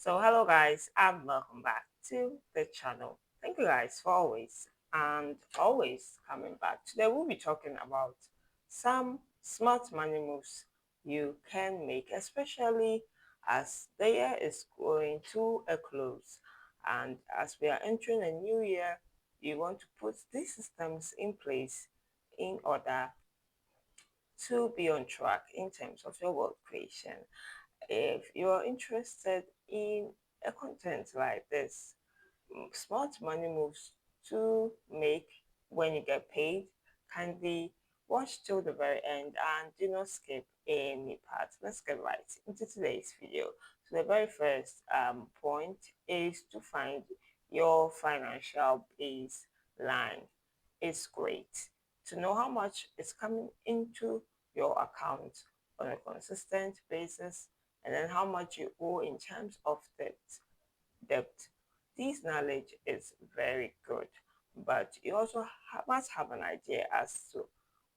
So hello guys and welcome back to the channel. Thank you guys for always coming back. Today we'll be talking about some smart money moves you can make, especially as the year is going to a close and as we are entering a new year, you want to put these systems in place in order to be on track in terms of your wealth creation. If you're interested in a content like this, smart money moves to make when you get paid, kindly watch till the very end and do not skip any part. Let's get right into today's video. So the very first point is to find your financial baseline. It's great to know how much is coming into your account on a consistent basis and then how much you owe in terms of debt. This knowledge is very good, but you also must have an idea as to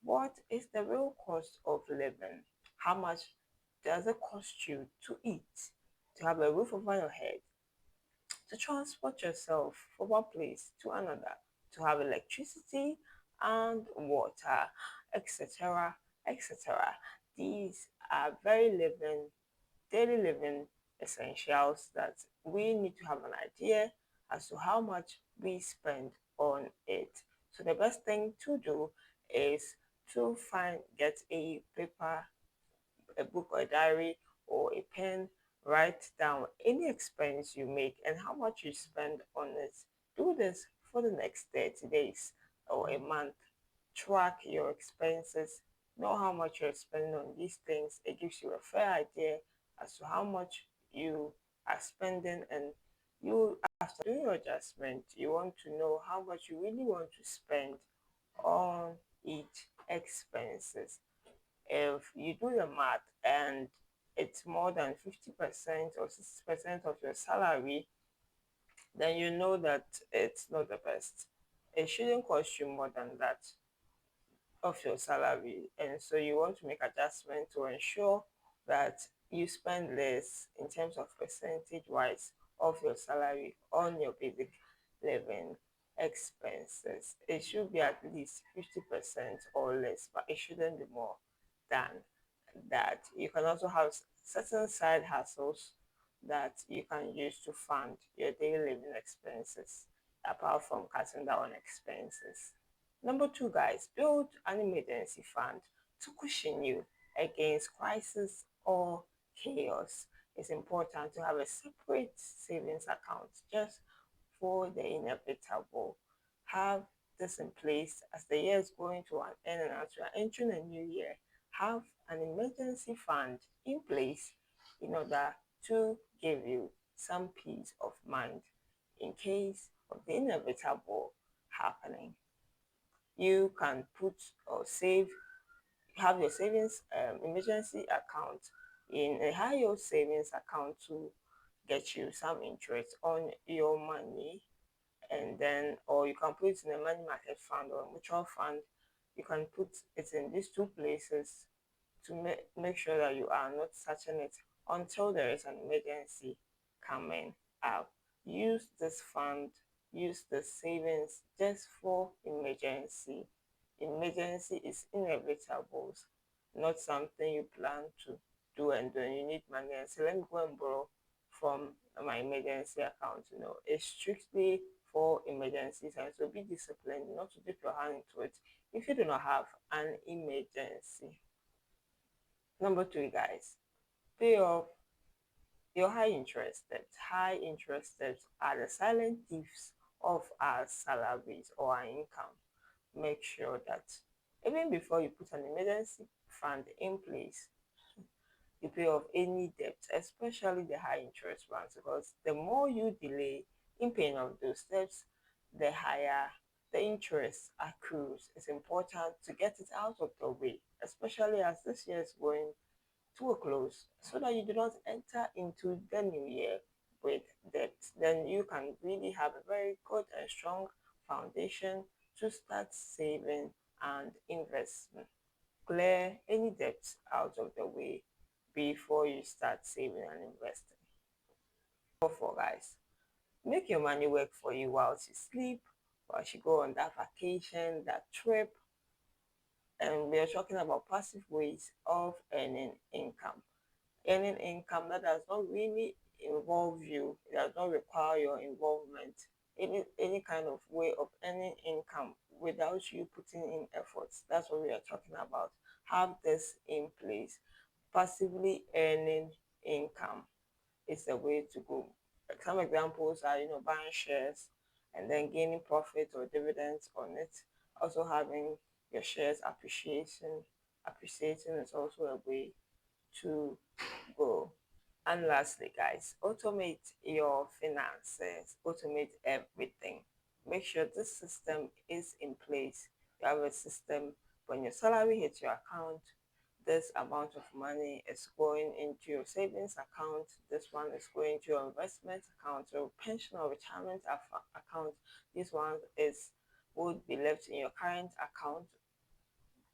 what is the real cost of living. How much does it cost you to eat, to have a roof over your head, to transport yourself from one place to another, to have electricity and water, etc., etc. These are very daily living essentials that we need to have an idea as to how much we spend on it. So the best thing to do is to get a paper, a book or a diary or a pen, write down any expense you make and how much you spend on it. Do this for the next 30 days or a month. Track your expenses, know how much you're spending on these things. It gives you a fair idea as to how much you are spending, and you, after doing your adjustment, you want to know how much you really want to spend on each expenses. If you do the math and it's more than 50% or 60% of your salary, then you know that it's not the best. It shouldn't cost you more than that of your salary, and so you want to make adjustment to ensure that you spend less in terms of percentage wise of your salary on your basic living expenses. It should be at least 50% or less, but it shouldn't be more than that. You can also have certain side hustles that you can use to fund your daily living expenses apart from cutting down on expenses. Number two, guys, build an emergency fund to cushion you against crisis or chaos. It's important to have a separate savings account just for the inevitable. Have this in place as the year is going to an end and as we are entering a new year. Have an emergency fund in place in order to give you some peace of mind in case of the inevitable happening. You can put or save, have your savings emergency account in a high yield savings account to get you some interest on your money, and then or you can put it in a money market fund or a mutual fund. You can put it in these two places to make sure that you are not touching it until there is an emergency coming up. Use this fund, use the savings just for emergency. Emergency is inevitable, not something you plan to do and then you need money and say, let me go and borrow from my emergency account. It's strictly for emergencies, and so be disciplined not to dip your hand into it if you do not have an emergency. Number three, guys, pay off your high interest debts. High interest debts are the silent thieves of our salaries or our income. Make sure that even before you put an emergency fund in place, you pay off any debt, especially the high interest ones, because the more you delay in paying off those debts, the higher the interest accrues. It's important to get it out of the way, especially as this year is going to a close, so that you do not enter into the new year with debt. Then you can really have a very good and strong foundation to start saving and investment. Clear any debts out of the way before you start saving and investing. for, guys. Make your money work for you while you sleep, while you go on that vacation, that trip. And we are talking about passive ways of earning income. Earning income that does not really involve you, it does not require your involvement. Any kind of way of earning income without you putting in efforts. That's what we are talking about. Have this in place. Passively earning income is the way to go. Some examples are, buying shares and then gaining profit or dividends on it. Also having your shares appreciating is also a way to go. And lastly, guys, automate your finances, automate everything. Make sure this system is in place. You have a system when your salary hits your account, this amount of money is going into your savings account, this one is going to your investment account, your pension or retirement account, this one is would be left in your current account,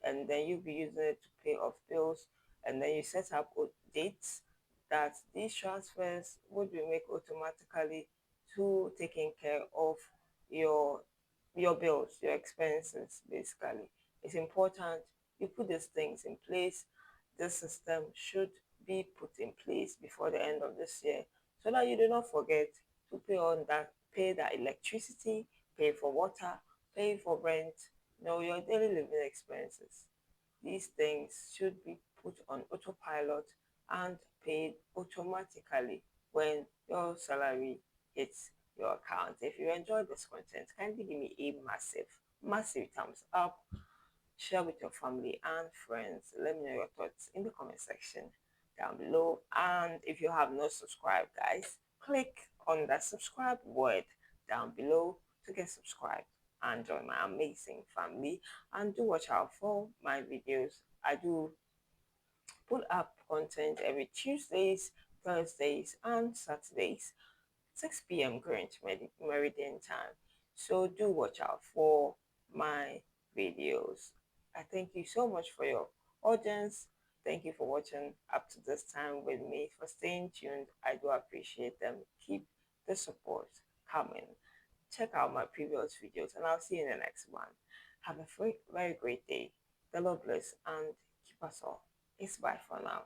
and then you'll be using it to pay off bills, and then you set up dates that these transfers would be made automatically to taking care of your your bills, your expenses. Basically, it's important you put these things in place. This system should be put in place before the end of this year so that you do not forget to pay that electricity, pay for water, pay for rent, your daily living expenses. These things should be put on autopilot and paid automatically when your salary hits your account. If you enjoyed this content, kindly give me a massive thumbs up. Share with your family and friends. Let me know your thoughts in the comment section down below. And if you have not subscribed, guys, click on that subscribe word down below to get subscribed and join my amazing family. And do watch out for my videos. I do put up content every Tuesdays, Thursdays, and Saturdays, 6 p.m. Greenwich Meridian time. So do watch out for my videos. I thank you so much for your audience. Thank you for watching up to this time with me, for staying tuned. I do appreciate them. Keep the support coming. Check out my previous videos, and I'll see you in the next one. Have a very great day. The Lord bless and keep us all. It's bye for now.